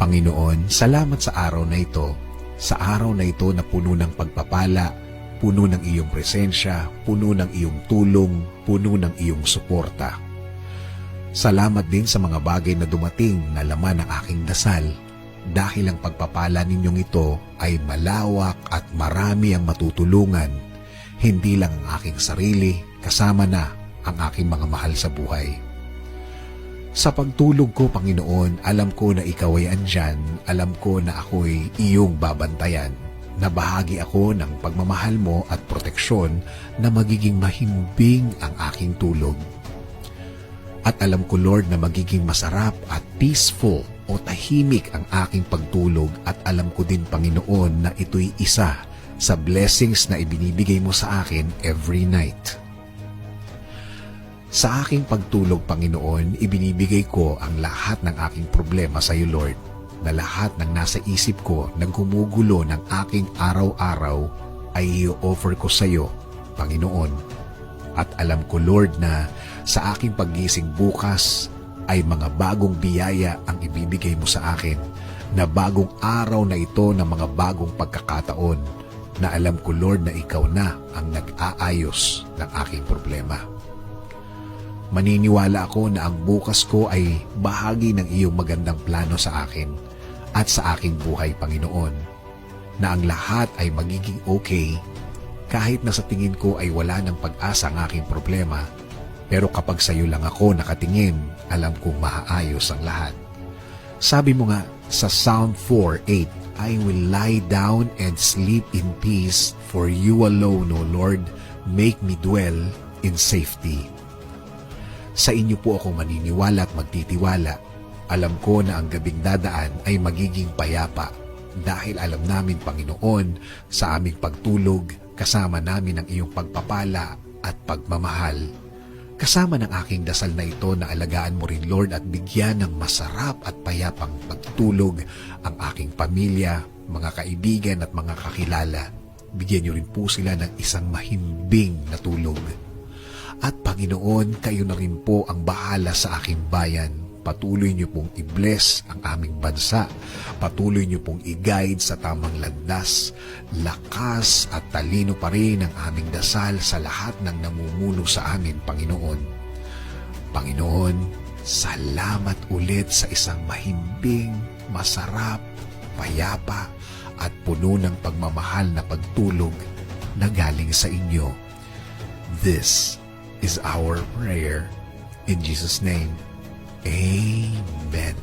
Panginoon, salamat sa araw na ito. Sa araw na ito na puno ng pagpapala, puno ng iyong presensya, puno ng iyong tulong, puno ng iyong suporta. Salamat din sa mga bagay na dumating na laman ng aking dasal, dahil ang pagpapala ninyong ito ay malawak at marami ang matutulungan, hindi lang ang aking sarili, kasama na ang aking mga mahal sa buhay. Sa pagtulog ko, Panginoon, alam ko na ikaw ay andyan, alam ko na ako'y iyong babantayan, na bahagi ako ng pagmamahal mo at proteksyon na magiging mahimbing ang aking tulog. At alam ko, Lord, na magiging masarap at peaceful o tahimik ang aking pagtulog, at alam ko din, Panginoon, na ito'y isa sa blessings na ibinibigay mo sa akin every night. Sa aking pagtulog, Panginoon, ibinibigay ko ang lahat ng aking problema sa iyo, Lord, na lahat ng nasa isip ko na gumugulo ng aking araw-araw ay i-offer ko sa iyo, Panginoon. At alam ko, Lord, na sa aking paggising bukas ay mga bagong biyaya ang ibibigay mo sa akin, na bagong araw na ito ng mga bagong pagkakataon, na alam ko, Lord, na ikaw na ang nag-aayos ng aking problema. Maniniwala ako na ang bukas ko ay bahagi ng iyong magandang plano sa akin at sa aking buhay, Panginoon, na ang lahat ay magiging okay kahit na sa tingin ko ay wala ng pag-asa ang aking problema, pero kapag sa iyo lang ako nakatingin, alam kong maaayos ang lahat. Sabi mo nga sa Psalm 4:8, I will lie down and sleep in peace, for you alone, O Lord, make me dwell in safety. Sa inyo po ako maniniwala at magtitiwala. Alam ko na ang gabing dadaan ay magiging payapa, dahil alam namin, Panginoon, sa aming pagtulog, kasama namin ang iyong pagpapala at pagmamahal. Kasama ng aking dasal na ito na alagaan mo rin, Lord, at bigyan ng masarap at payapang pagtulog ang aking pamilya, mga kaibigan at mga kakilala. Bigyan niyo rin po sila ng isang mahimbing na tulog. At Panginoon, kayo na rin po ang bahala sa aking bayan. Patuloy niyo pong i-bless ang aming bansa. Patuloy niyo pong i-guide sa tamang landas. Lakas at talino pa rin ang aming dasal sa lahat ng namumuno sa amin, Panginoon. Panginoon, salamat ulit sa isang mahimbing, masarap, payapa, at puno ng pagmamahal na pagtulog na galing sa inyo. This is our prayer. In Jesus' name, Amen.